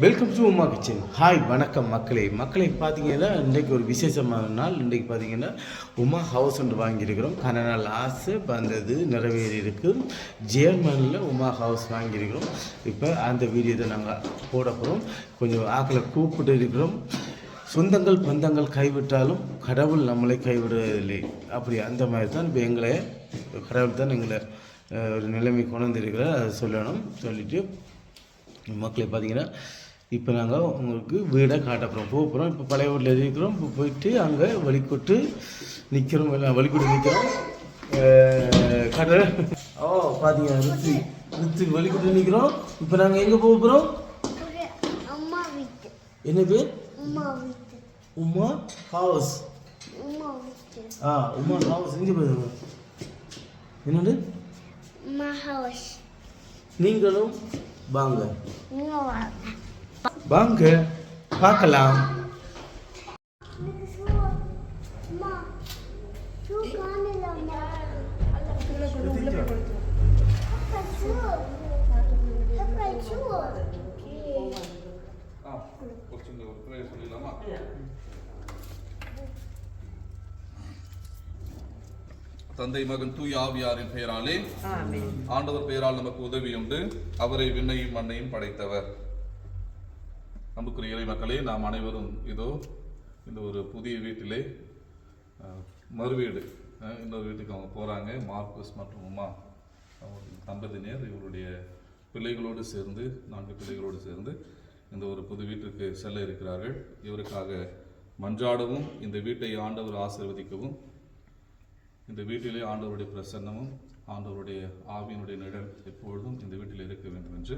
Welcome to Uma kitchen. Hi, வணக்கம் மக்களை பார்த்தீங்கன்னா இன்றைக்கு ஒரு விசேஷமான நாள். இன்றைக்கு பார்த்தீங்கன்னா உமா ஹவுஸ் ஒன்று வாங்கியிருக்கிறோம். கன நாள் ஆசை வந்தது, நிறைவேறி இருக்கு. ஜெர்மனியில் உமா ஹவுஸ் வாங்கியிருக்கிறோம். இப்போ அந்த வீடியோ நாங்கள் போட போகிறோம். கொஞ்சம் ஆக்களை கூப்பிட்டு இருக்கிறோம். சொந்தங்கள் பந்தங்கள் கைவிட்டாலும் கடவுள் நம்மளை கைவிடுவதில்லை. அப்படி அந்த மாதிரி தான் இப்போ கடவுள் தான் எங்களை ஒரு நிலைமை கொண்டு வந்திருக்கிறார். அதை சொல்லணும். சொல்லிவிட்டு மக்களை பார்த்தீங்கன்னா இப்போ நாங்கள் உங்களுக்கு வீடை காட்ட போகிறோம். இப்போ பழைய வீட்டில் இருக்கிறோம். இப்போ போயிட்டு அங்கே வழிகொட்டு நிற்கிறோம். எல்லாம் வழிகொட்டு நிற்கிறோம். காட்ட பார்த்தீங்கன்னா ரித்து வழிகொட்டு நிற்கிறோம். இப்போ நாங்கள் எங்கே போகிறோம்? என்ன பேர்? உமா ஹவுஸ். உமா ஹவுஸ் எங்கே போயிருங்க? என்னது? நீங்களும் வாங்க வாங்க பார்க்கலாம். தந்தை மகன் தூய் ஆவியாரின் பெயராலே ஆண்டவர் பெயரால் நமக்கு உதவி உண்டு. அவரை விண்ணையும் மண்ணையும் படைத்தவர். நமக்குரிய இறை மக்களே, நாம் அனைவரும் இதோ இந்த ஒரு புதிய வீட்டிலே மறுவீடு இன்னொரு வீட்டுக்கு அவங்க போகிறாங்க. மார்க்கஸ் மற்றும் உமா தம்பதியினர் இவருடைய பிள்ளைகளோடு சேர்ந்து 4 பிள்ளைகளோடு சேர்ந்து இந்த ஒரு புது வீட்டுக்கு செல்ல இருக்கிறார்கள். இவருக்காக மன்றாடவும், இந்த வீட்டை ஆண்டவர் ஆசீர்வதிக்கவும், இந்த வீட்டிலே ஆண்டவருடைய பிரசன்னமும் ஆண்டவருடைய ஆவியினுடைய நிழல் எப்பொழுதும் இந்த வீட்டில் இருக்க வேண்டும் என்று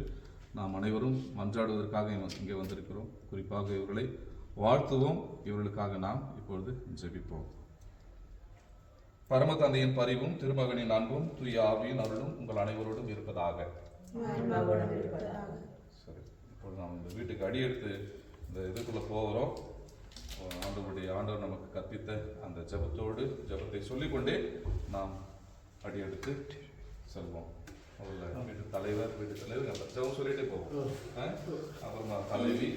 நாம் அனைவரும் மன்றாடுவதற்காக இங்கே வந்திருக்கிறோம். குறிப்பாக இவர்களை வாழ்த்துவோம். இவர்களுக்காக நாம் இப்பொழுது ஜெபிப்போம். பரம தந்தையின் பரிவும் திருமகனின் அன்பும் தூய ஆவியின் அருளும் உங்கள் அனைவரோடும் இருப்பதாக. சரி, இப்பொழுது நாம் இந்த வீட்டுக்கு அடியெடுத்து இந்த இதுக்குள்ள போகிறோம். ஆண்டவர் நமக்கு கற்பித்த அந்த ஜெபத்தை சொல்லிக்கொண்டே நாம் அடியெடுத்து செல்வோம். வீட்டு தலைவர் அந்த ஜெபம் சொல்லிட்டே போவோம். அப்புறமா தலைவி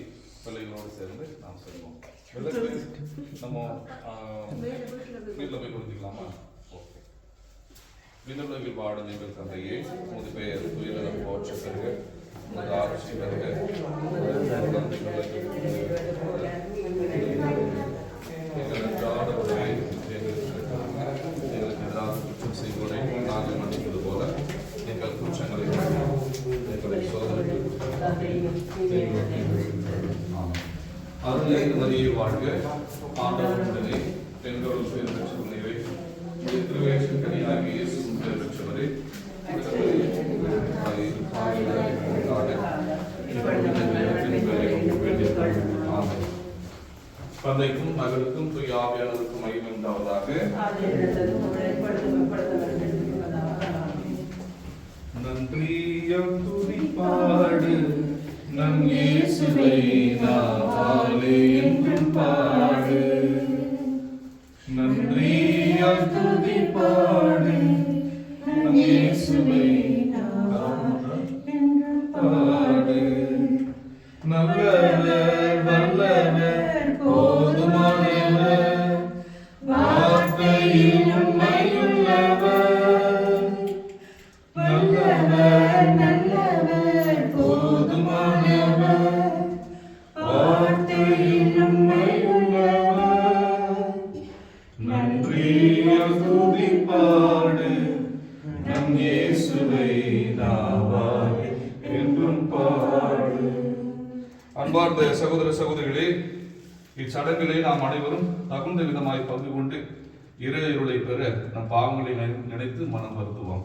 பிள்ளைகளோடு சேர்ந்து நாம் செல்வோம். நம்ம வீட்டில் போய் கொடுத்துக்கலாமா? ஓகே. விண்ணுலகில் வாடும் எங்கள் தந்தையே, உமது பெயர் உயிரிழந்த போற்ற பெறுக, உமது ஆட்சி பெறுக, எங்களுக்கு எதிராக குற்றம் செய்வோரை நாங்கள் மன்னிப்பது போல எங்கள் குற்றங்களை எங்களை சோதனை அருள் மரியை வாழ்க, ஆண்டவருடனே பெண்களுள் பேர் பெற்றவரை திருவேற்று கனியாகிய இயேசுவும் பேர் பெற்றவரே தந்தைக்கும் மகளுக்கும் தூய ஆவியானவருக்கும் மகிமை உண்டாவதாக. நன்றியம் துதிப்பாடு நம் இயேசுவை நாவாலே என்றும் பாடு. நன்றியம் துதிப்பாடு நம் இயேசுவை பாடு. நல்லவர் வல்லவர் போதுமானவர், வார்த்தையில் உண்மையுள்ளவர். நல்லவர் நல்லவர் போதுமானவர், வார்த்தையில் உண்மையுள்ளவர். நன்றியால் துதிப்பாடு நம் இயேசுவை நாவாலே என்றும் பாடு. அன்பார்ந்த சகோதர சகோதரிகளே, இச்சடங்கிலே நாம் அனைவரும் தகுந்த விதமாய் பங்கு கொண்டு இறையருளை பெற நம் பாவங்களை நினைத்து மனம் வருத்துவோம்.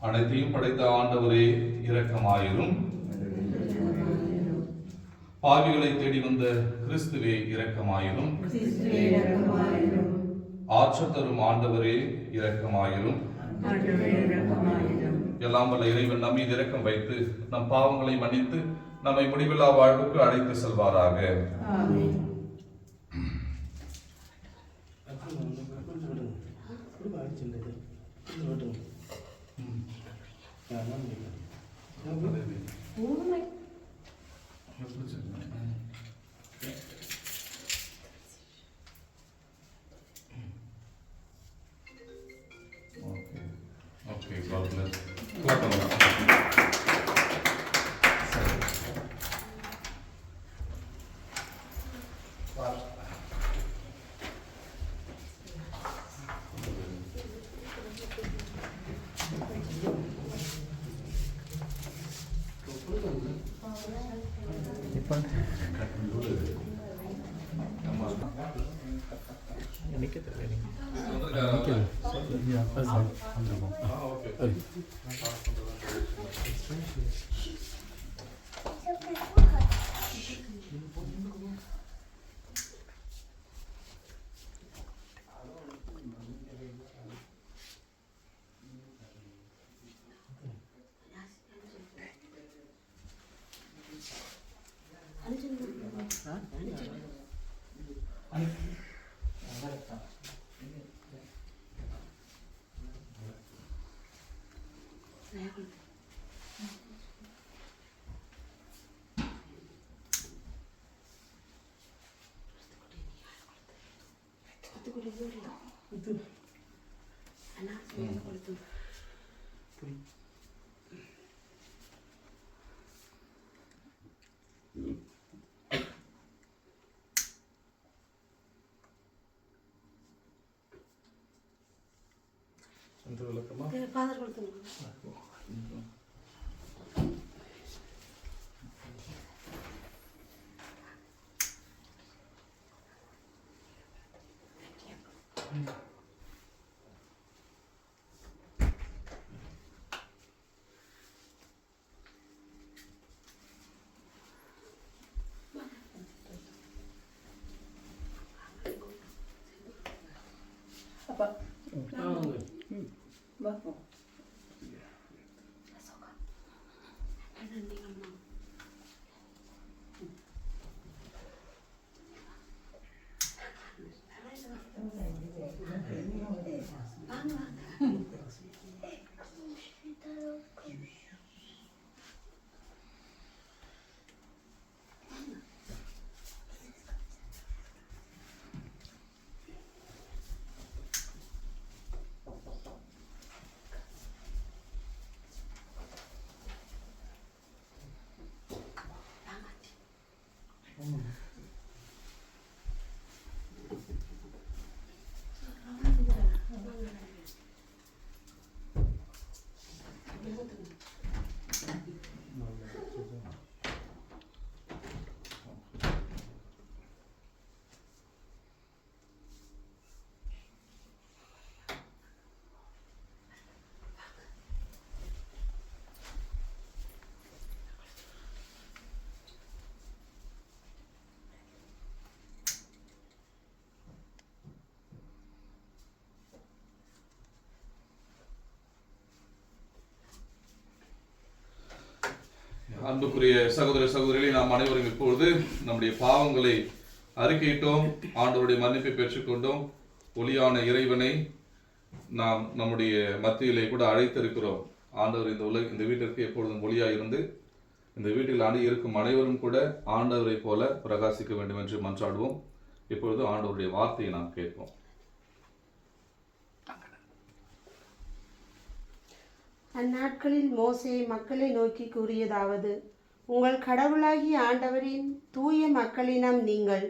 அனைத்தையும் படைத்த ஆண்டவரே இரக்கமாயிரும். பாவிகளை தேடி வந்த கிறிஸ்துவே இரக்கமாயிரும். ஆற்றல் தரும் ஆண்டவரே இரக்கமாயிரும். எல்லாம் வல்ல இறைவன் நம் மீது இரக்கம் வைத்து நம் பாவங்களை மன்னித்து நம்மை முடிவில்லா வாழ்வுக்கு அழைத்து செல்வாராக. சின்னது ஓட்டுங்க. ம் அதான் ஓகே God bless. Clap பண்ணலாம். ஃபாதர் கொடுத்துருங்க. அப்பா வா போ. அன்புக்குரிய சகோதர சகோதரிகளை நாம் அனைவரும் இப்பொழுது நம்முடைய பாவங்களை அறிக்கையிட்டோம், ஆண்டவருடைய மன்னிப்பை பெற்றுக்கொண்டோம். ஒளியான இறைவனை நாம் நம்முடைய மத்தியிலே கூட அழைத்திருக்கிறோம். ஆண்டவர் இந்த வீட்டிற்கு எப்பொழுதும் ஒளியாக இருந்து இந்த வீட்டில் இருக்கும் அனைவரும் கூட ஆண்டவரை போல பிரகாசிக்க வேண்டும் என்று மன்றாடுவோம். இப்பொழுது ஆண்டவருடைய வார்த்தையை நாம் கேட்போம். அந்நாட்களில் மோசே மக்களை நோக்கி கூறியதாவது: உங்கள் கடவுளாகிய ஆண்டவரின் தூய மக்களினம் நீங்கள்.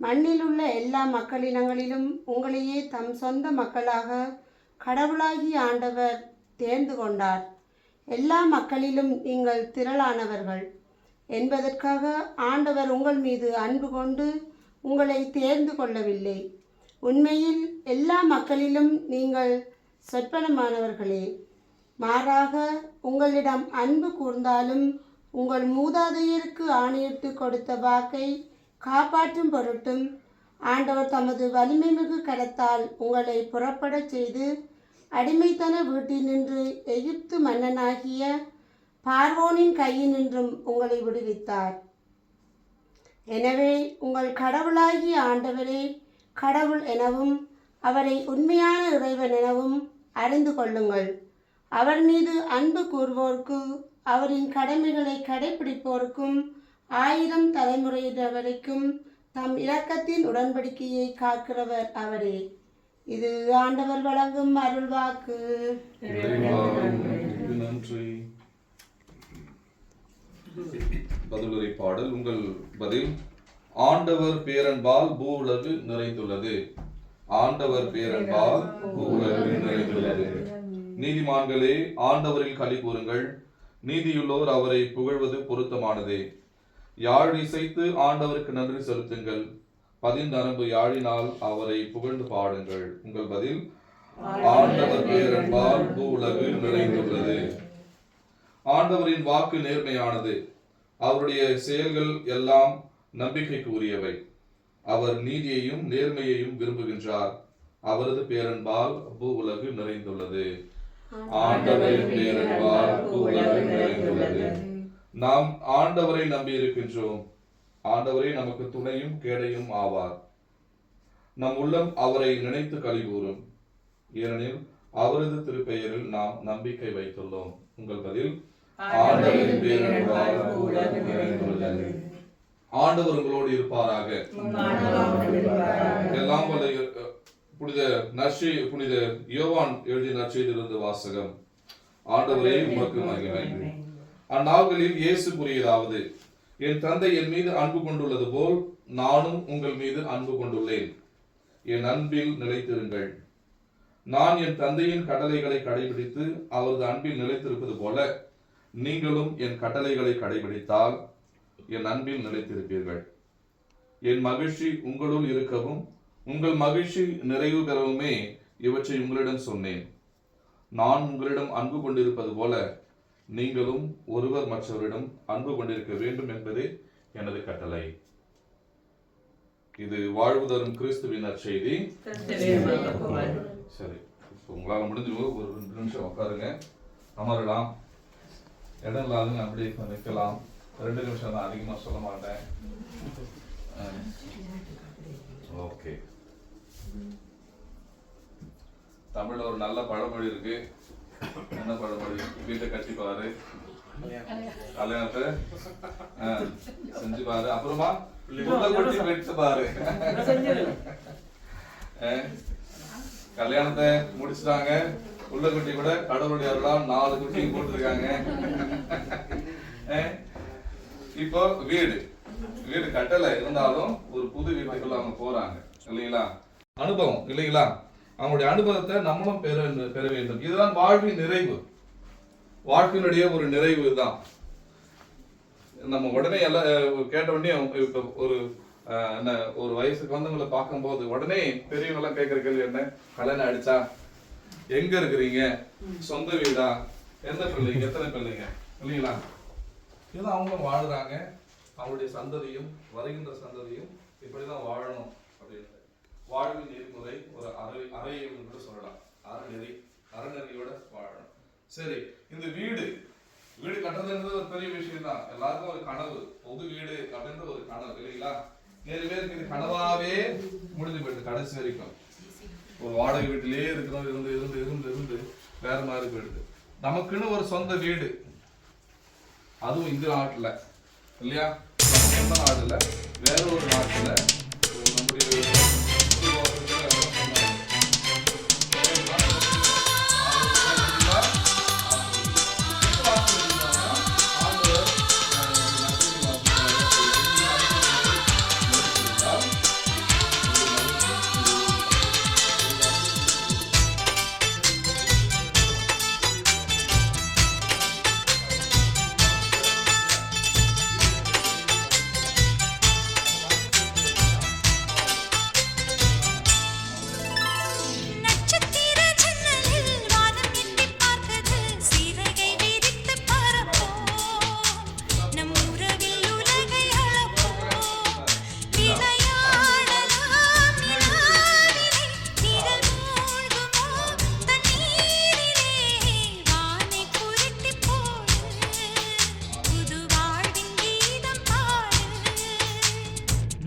மண்ணில் உள்ள எல்லா மக்களினங்களிலும் உங்களையே தம் சொந்த மக்களாக கடவுளாகிய ஆண்டவர் தேர்ந்து கொண்டார். எல்லா மக்களிலும் நீங்கள் திரளானவர்கள் என்பதற்காக ஆண்டவர் உங்கள் மீது அன்பு கொண்டு உங்களை தேர்ந்து கொள்ளவில்லை. உண்மையில் எல்லா மக்களிலும் நீங்கள் சொற்பனமானவர்களே. மாறாக உங்களிடம் அன்பு கூர்ந்தாலும் உங்கள் மூதாதையருக்கு ஆணையிட்டு கொடுத்த வாக்கை காப்பாற்றும் பொருட்டும் ஆண்டவர் தமது வலிமைமிகு கரத்தால் உங்களை புறப்படச் செய்து அடிமைத்தன வீட்டினின்று எகிப்து மன்னனாகிய பார்வோனின் கையினின்றும் உங்களை விடுவித்தார். எனவே உங்கள் கடவுளாகிய ஆண்டவரே கடவுள் எனவும் அவரை உண்மையான இறைவன் எனவும் அறிந்து கொள்ளுங்கள். அவர் மீது அன்பு கூறுவோர்க்கு, அவரின் கடமைகளை கடைபிடிப்போருக்கும் 1000 தலைமுறையினர் வரைக்கும் தம் இரக்கத்தின் உடன்படிக்கையை காக்கிறவர் அவரே. இது ஆண்டவர் வழங்கும் அருள்வாக்கு. நன்றி. பதிலுரை பாடல். உங்கள் பதில்: ஆண்டவர் பேரன்பால் பூவுலகு நிறைந்துள்ளது. ஆண்டவர் பேரன்பால் பூவுலகு நிறைந்துள்ளது. நீதிமான்களே, ஆண்டவரில் களி கூறுங்கள். நீதியுள்ளோர் அவரை புகழ்வது பொருத்தமானதே. யாழ் இசைத்து ஆண்டவருக்கு நன்றி செலுத்துங்கள். பதிநரம்பு யாழினால் அவரை புகழ்ந்து பாடுங்கள். உங்கள் பதில்: ஆண்டவர் பேரன்பால் பூவுலகு நிறைந்துள்ளது. ஆண்டவரின் வாக்கு நேர்மையானது. அவருடைய செயல்கள் எல்லாம் நம்பிக்கைக்கு உரியவை. அவர் நீதியையும் நேர்மையையும் விரும்புகின்றார். அவரது பேரன்பால் பூவுலகு நிறைந்துள்ளது. ஆண்டவரின் பேரன்பால் பூவுலகு நிறைந்துள்ளது. நாம் ஆண்டவரை நம்பி இருக்கின்றோம். ஆண்டவரே நமக்கு துணையும் கேடையும் ஆவார். நம் உள்ளம் அவரை நினைத்து களி கூறும். ஏனெனில் அவரது திருப்பெயரில் நாம் நம்பிக்கை வைத்துள்ளோம். உங்கள் பதில்: ஆண்டவரின் பேரன்பால் பூவுலகு நிறைந்துள்ளது. ஆண்டவர் உங்களோடு இருப்பாராக. எல்லாம் வல்ல புனித யோவான் எழுதிய நற்செய்தியிலிருந்து வாசகம். ஆண்டவரே உமக்கு மகிமை. அந்நாள்களில் இயேசு கூறியதாவது: என் தந்தை என் மீது அன்பு கொண்டுள்ளது போல் நானும் உங்கள் மீது அன்பு கொண்டுள்ளேன். என் அன்பில் நிலைத்திருங்கள். நான் என் தந்தையின் கட்டளைகளை கடைபிடித்து அவரது அன்பில் நிலைத்திருப்பது போல நீங்களும் என் கட்டளைகளை கடைபிடித்தால் என் அன்பில் நிலைத்திருப்பீர்கள். என் மகிழ்ச்சி உங்களுள் இருக்கவும் உங்கள் மகிழ்ச்சி நிறைவு பெறவுமே இவற்றை உங்களிடம் சொன்னேன். நான் உங்களிடம் அன்பு கொண்டிருப்பது போல நீங்களும் ஒருவர் மற்றவரிடம் அன்பு கொண்டிருக்க வேண்டும் என்பதே எனது கட்டளை. இது வாழ்வு தரும் கிறிஸ்துவின் நற்செய்தி. சரி, உங்களால முடிஞ்ச ஒரு 2 நிமிஷம் உட்காருங்க, அமரலாம். இடம் இல்லாத அப்படியே நிற்கலாம். 2 நிமிஷம் தான், அதிகமா சொல்ல மாட்டேன். ஓகே. தமிழ்ல ஒரு நல்ல பழமொழி இருக்கு. என்ன பழமொழி? வீட்டை கட்டி பாரு, கல்யாணத்தை செஞ்சு பாரு, அப்புறமா கொட்டி வெட்டு பாரு. கல்யாணத்தை முடிச்சுட்டாங்க, உள்ள குட்டி கூட கடவுளுடைய அருளால் 4 குட்டி போட்டிருக்காங்க. இப்போ வீடு கட்டல இருந்தாலும் ஒரு புது வீட்டுக்குள்ள அவங்க போறாங்க இல்லைங்களா? அனுபவம் இல்லைங்களா? அவங்களுடைய அனுபவத்தை நம்மளும் பெற வேண்டும். இதுதான் வாழ்வின் நிறைவு. வாழ்க்கையினுடைய ஒரு நிறைவு தான். நம்ம உடனே எல்லாம் கேட்ட உடனே இப்ப ஒரு வயசுக்கு வந்தவங்களை பார்க்கும்போது உடனே பெரியவங்க எல்லாம் கேட்கிற கேள்வி என்ன? கல்யாணம் ஆயிடுச்சா? எங்க இருக்கிறீங்க? சொந்த வீடா? எந்த பிள்ளைங்க? எத்தனை பிள்ளைங்க? இல்லைங்களா? இதுதான் அவங்களும் வாழ்றாங்க. அவங்களுடைய சந்ததியும் வருகின்ற சந்ததியும் இப்படிதான் வாழணும் அப்படின்னு வாழ்வின் நெறிமுறை ஒரு அறையில் கூட சொல்லலாம். அறநெறியோட வாழணும். சரி, இந்த வீடு கட்டுறதுன்றது ஒரு பெரிய விஷயம் தான். எல்லாருக்கும் ஒரு கனவு, பொது வீடு அப்படின்ற ஒரு கனவு இல்லைங்களா? நிறைய பேருக்கு இது கனவாவே முடிஞ்சு போயிடுது. கடைசி வரைக்கும் ஒரு வாடகை வீட்டிலேயே இருக்கிறோம், இருந்து இருந்து இருந்து இருந்து வேற மாதிரி போயிடுது. நமக்குன்னு ஒரு சொந்த வீடு, அதுவும் இந்த நாட்டுல இல்லையா? சொந்த நாடுல வேற ஒரு நாட்டுல நம்முடைய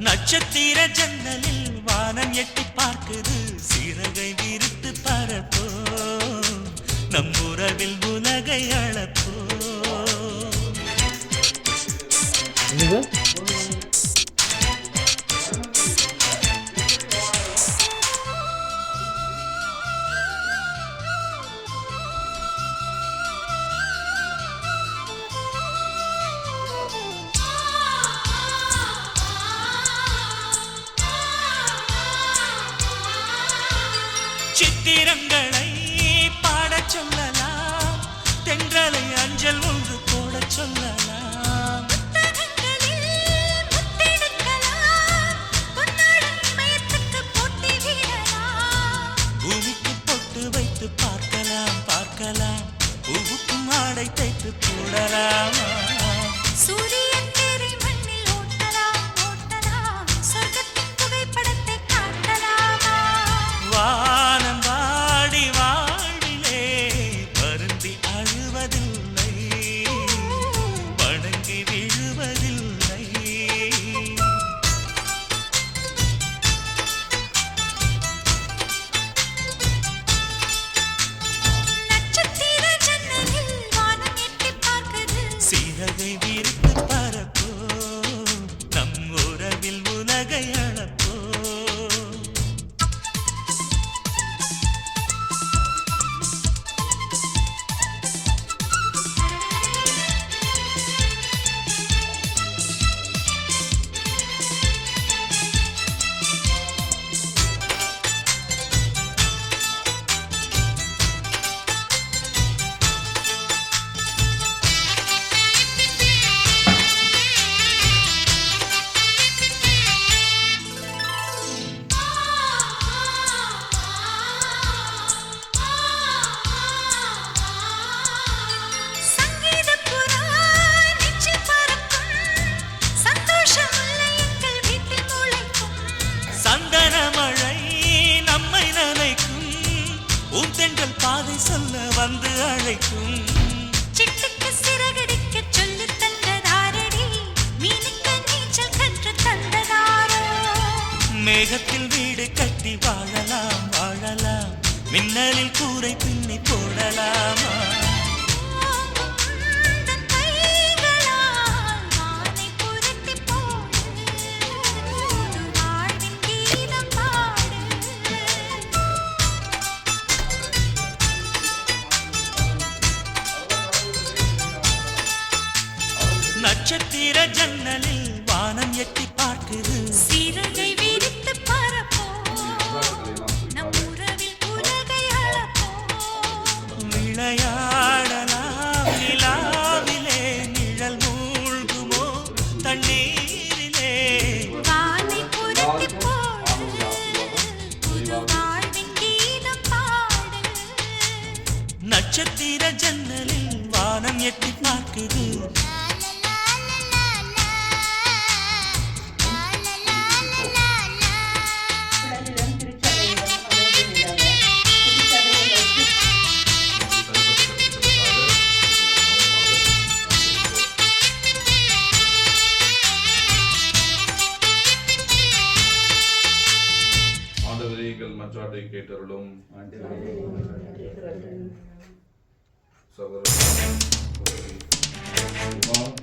நட்சத்திர ஜன்னலில் வானம் எட்டி பார்க்குது சிறகை விரித்து பரப்போ நம் உறவில் உலகை அளப்போ சித்திரங்களை பாடச் சொல்லலாம் தென்றலை அஞ்சல் ஒன்று போடச் சொல்லலாம் பூமிக்கு பொட்டு வைத்து பார்க்கலாம் பார்க்கலாம் பூவுக்கும் ஆடை தைத்து போடலாமா சூரியன் தேரை மண்ணில் ஓட்டலாம் ஓட்டலாம் சொர்க்கத்தின் புகைப்படத்தை காட்டலாமா வானம் வாடி வாழ்விலே வருந்தி அழுவதில்லை வணங்கி விழுவதில்லை நட்சத்திர ஜன்னலில் வானம் எட்டி பார்க்குது சிறகை விரித்து பரப்போ நம் உறவில் உலகை அளப்போ சங்கீதப் புறா நெஞ்சில் பறக்கும் சந்தோஷம் உள்ள எங்கள் வீட்டில் முளைக்கும் சந்தன மழை நம்மை நனைக்கும் ஊந்தென்றல் பாதை சொல்ல வந்து அழைக்கும் சிட்டுக்கு சிறகடிக்க சொல்லித் தந்ததாரடி மீனுக்கு நீச்சல் கற்று தந்ததாரோ மேகத்தில் வீடு கட்டி வாழலாம் வாழலாம் மின்னலில் கூரை பின்னி போடலாமா தன் கைகளால் வானை புரட்டி போடு புது வாழ்வின் கீதம் பாடு நட்சத்திர ஜன்னலில் வானம் எட்டி பார்க்குது சிறகை விரித்து பரப்போம் நம் உறவில் உலகை அளப்போம் விளையாடலாம் நிலாவிலே நிழல் மூழ்குமோ தண்ணீரிலே வானை புரட்டி போடு புது வாழ்வின் கீதம் பாடு நட்சத்திர ஜன்னலில் வானம் எட்டி பார்க்குது ஆண்டவரே எங்கள் மன்றாட்டை கேட்டருளும் சகோதரர்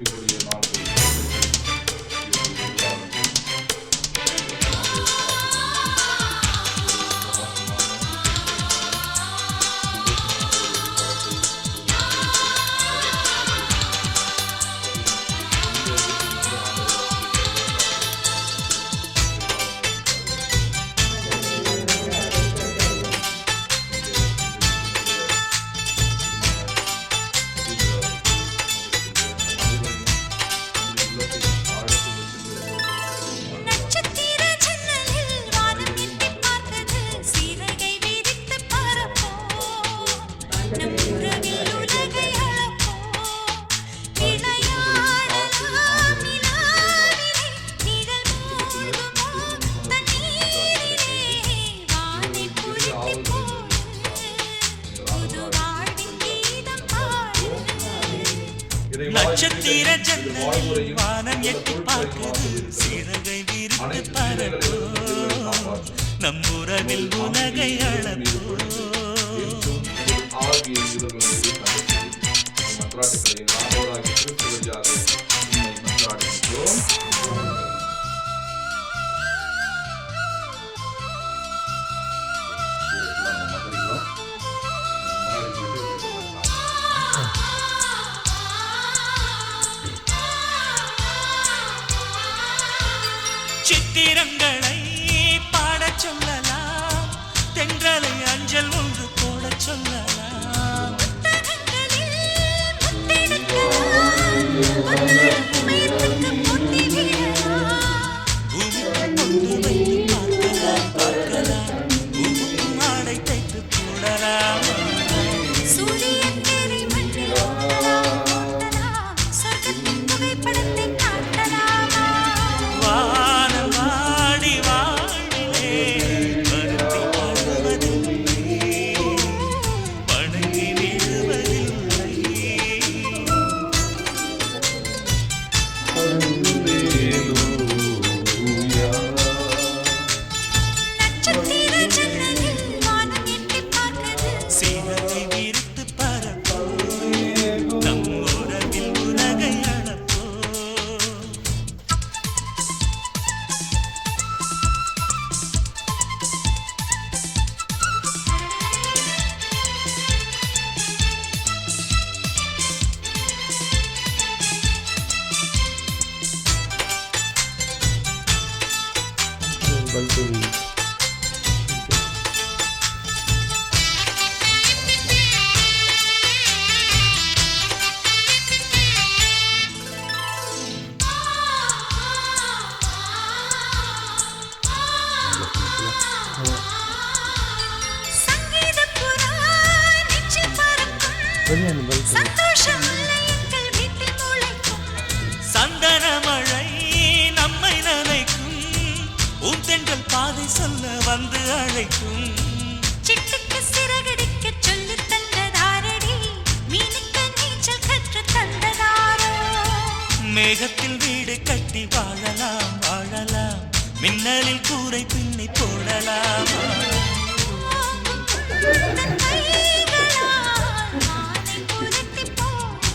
இவருடைய நாட்கள் நட்சத்திர ஜன்னலில் வானம் எட்டி பார்க்குது சிறகை விரித்து பரப்போம் நம் உறவில் உலகை அளப்போம் விளையாடலாம் நிலாவிலே நிழல் மூழ்குமோ தண்ணீரிலே வானை புரட்டி போடு புது வாழ்வின் கீதம் பாடு நட்சத்திர ஜன்னலில் வானம் எட்டி பார்க்குது சிறகை விரித்து பறப்போ நம் உறவில் உலகை அளப்போ ஆகிய மன்றாட்டுகளை ஆண்டவராகிய கிறிஸ்து வழியாக உம்மை மன்றாடுகின்றோம். சித்திரங்களை பாடச் சொல்லலாம் தென்றலை அஞ்சல் ஒன்று போடச் சொல்லலாம் பூமிக்கு பொட்டு வைத்து பார்க்கலாம் பார்க்கலாம் பூமிக்கும் ஆடை தைத்து போடலாம் சூரியன் தேரை மண்ணில் ஓட்டலாம் சொர்க்கத்தின் புகைப்படத்தை காட்டலாமா வானம் வாடி வாழ்விலே வருத்தி பாடுவதில்லை வணங்கி விழுவதில்லை நட்சத்திர ஜன்னலில் வானம் எட்டிப் பார்க்குது சிறகை விரித்து பறப்போ நம் உறவில் உலகை அளப்போ சங்கீதப் புறா நெஞ்சில் பறக்கும் சந்தோஷம் இல்லை எங்கள் வீட்டில் முளைக்கும் சந்தன மழை நம்மை நனைக்கும் உந்தென்றல் பாதை சொல்ல வந்து அழைக்கும் சிட்டுக்கு சிறகடிக்கச் சொல்லித் தந்ததாரடி மீனுக்கு நீச்சல் கற்றுத் தந்ததாரோ மேகத்தில் வீடு கட்டி வாழலாம் வாழலாம் மின்னலில் கூரை பின்னி போடலாம் தன் கைகளால் வானை புரட்டிப் போடு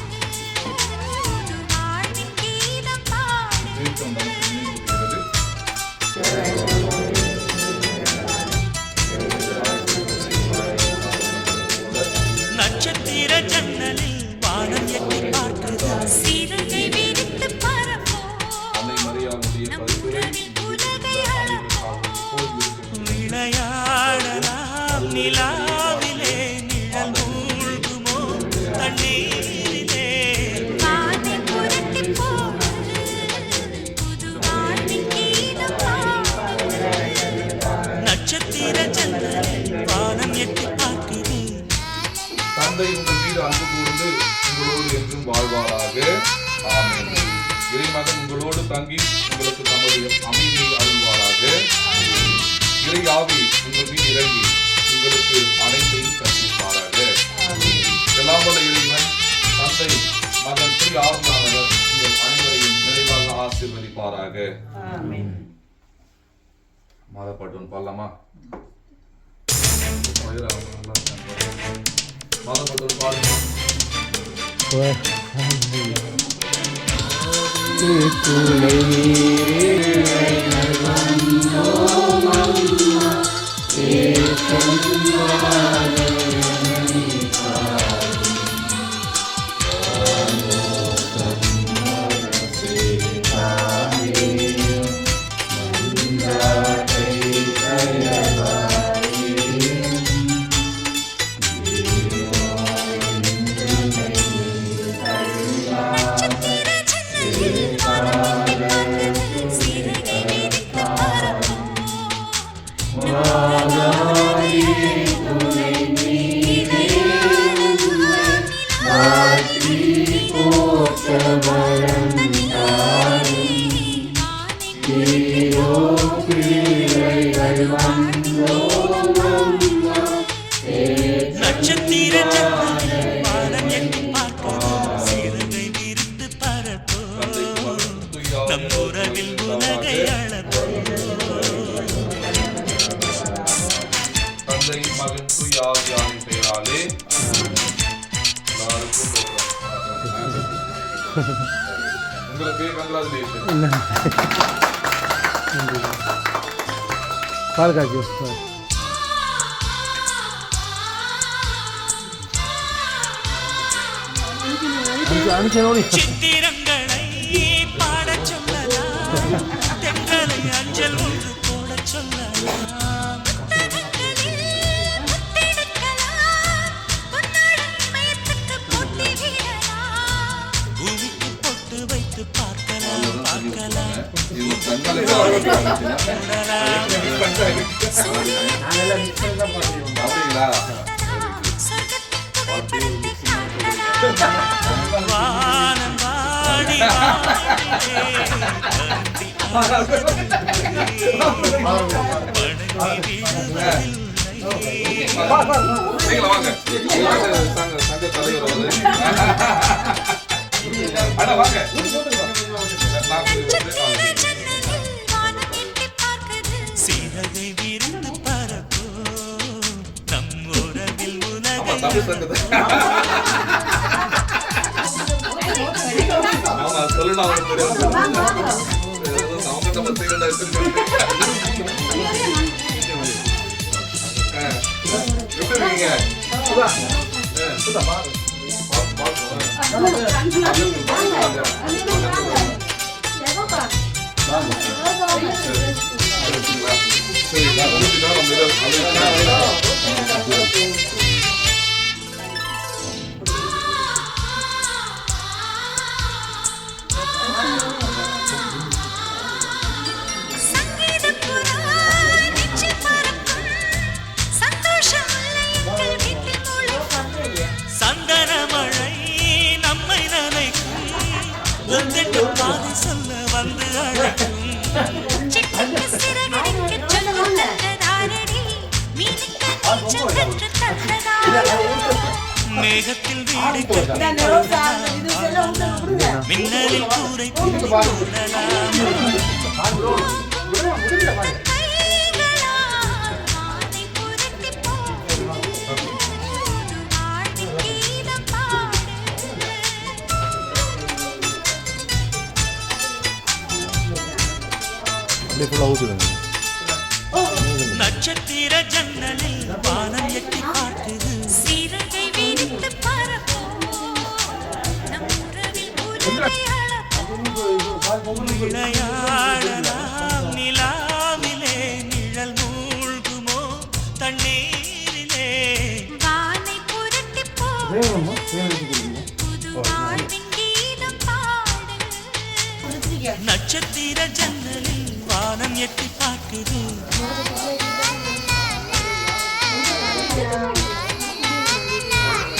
புது வாழ்வின் கீதம் பாடு நட்சத்திர ஜன்னலில் வானம் எட்டி பார்க்குது சிறகை விரித்து பறப்போம் அன்னை மரியாளுடைய நம் பரிந்துரை உறவில் உலகை அளப்போம் விளையாடலாம் நிலாவிலே நிழல் மூழ்குமோ தண்ணீரிலே வானை புரட்டிப் போடு புது வாழ்வின் கீதம் பாடு நட்சத்திர ஜன்னலில் வானம் எட்டி பார்க்குது தந்தை உங்கள் மீது அன்பு கூர்ந்து உங்களோடு என்றும் வாழ்வாராக. ஆமென். இறைமகன் உங்களோடு தங்கி உங்களுக்கு தமது அமைதியை அருள்வாராக. இறை ஆவி உங்கள் மீது இறங்கி உங்களுக்கு அனைத்தையும் கற்பிப்பாராக. எல்லாம் வல்ல இறைவன் தந்தை மகன் திரு ஆவியானவர் உங்கள் அனைவரையும் நிறைவாக ஆசீர்வதிப்பாராக. மாதப்பட்டு பாடலாமா? மாதப்பட்டு பாடுங்க. நட்சத்திர ஜன்னலில் வானம் எட்டிப் பார்க்குது சிறகை விரித்து பறப்போம் நட்சத்திர ஜன்னலில் வானம் எட்டி பார்க்குது சிறகை விரித்து உங்களுக்கு கங்க்ராச்சுலேஷன். பால் காய்ச்சி சித்திரங்களை பாடச் சொல்லலாம், தென்றலை அஞ்சல் ஒன்று போடச் சொல்லலாம். பூமிக்கு பொட்டு வைத்து பார்க்கலாம் பார்க்கலாம். இது தங்களை அப்படிங்களா? வானம் வாடி நீங்களா வாங்க. சங்க தலைவர் வந்து அண்ணா வாங்க. சிறகை விருந்து பறப்போ நம் உறவில் உலகை தமிழ் சங்கத்தை ஆமா சொல்லணும். அவங்களுக்கு தெரியாது. அவங்க நம்ம செய்யறதா எப்படி இருக்கீங்க? சரி நான் சந்தன மழை நம்மை நனைக்கும், ஒன்றென்று பாதை சொல்ல வந்து அழைக்கும். மேகத்தில் வீடு கட்டி மின்னலில் கூரை தூக்கி போடலாம். நட்சத்திர ஜன்னலில் வானம் எட்டி பார்க்குது. சிறகை விரித்து பறப்போம் நம் உறவில் உலகை அளப்போம். விளையாடலாம் நிலாவிலே, நிழல் மூழ்குமோ தண்ணீரிலே. வானை புரட்டி போடு புது வாழ்வின் கீதம் பாடு. நட்சத்திர ஜன்னலில் வானம் எட்டி பார்க்குது. நட்சத்திர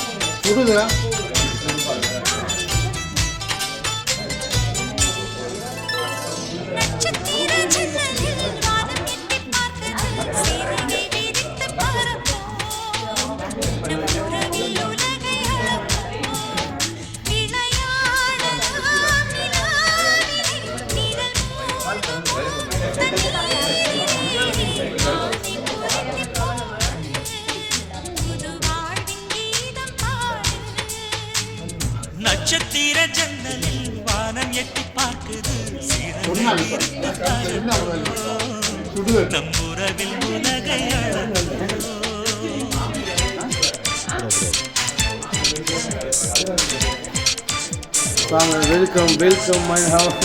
ஜன்னலில் வானம் எட்டி பார்க்குது. சிறகை விரித்து பறப்போம் நம் உறவில் உலகை அளப்போம். விளையாடலாம் நிலாவிலே, நிழல் மூழ்குமோ தண்ணீரிலே. வானை புரட்டி போடு புது வாழ்வின் கீதம் பாடு. நட்சத்திர ஜன்னலில் வானம் எட்டி பார்க்குது. சிறகை விரித்து பறப்போ நம் உறவில் உலகை அளப்போம். Welcome my house.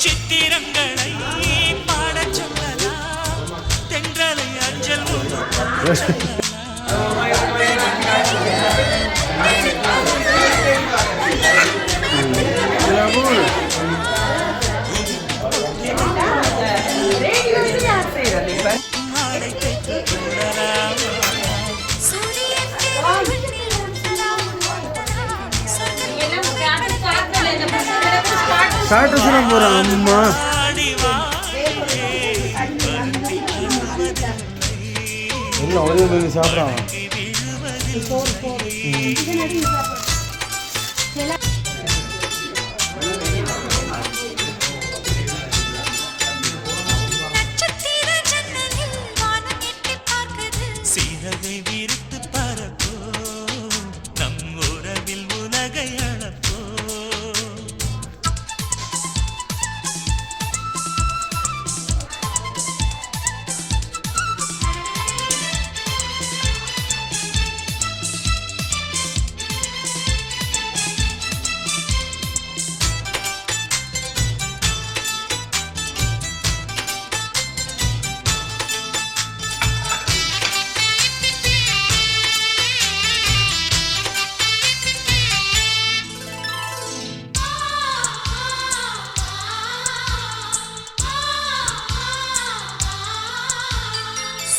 சித்திரங்களை பாடச் சொல்லலாம், தென்றலை அஞ்சல் ஆடை தைத்து போடலாம். சூரியன் விண்ணில் உண்டலாம். காட்டுச்சுனா போகிறேன் அம்மா. ஆடி வா எல்லாம் ஒரே மீன் சாப்பிட்றான். நட்சத்திர ஜன்னலில் வானம் எட்டிப் பார்க்குது. சிறகை விரித்து பறப்போ, நம் உறவில் உலகை அளப்போ.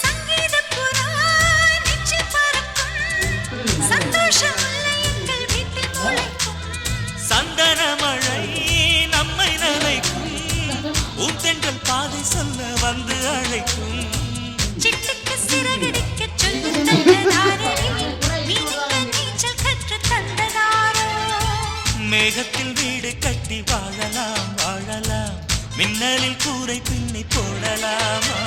சங்கீதப் புறா நெஞ்சில் பறக்கும். சந்தோஷ முல்லை எங்கள் வீட்டில் முளைக்கும். சந்தன மழை நம்மை நனைக்கும், ஊத்தென்றல் பாதை சொல்ல வந்து அழைக்கும். சிட்டுக்கு சிறகடிக்கச் சொல்லும் தந்ததாரே. மீனுக்கு நீச்சல் கற்றுத் தந்ததாரோ. மேகத்தில் வீடு கட்டி வாழலாம் வாழலாம், மின்னலில் கூரை பின்னி போடலாமா.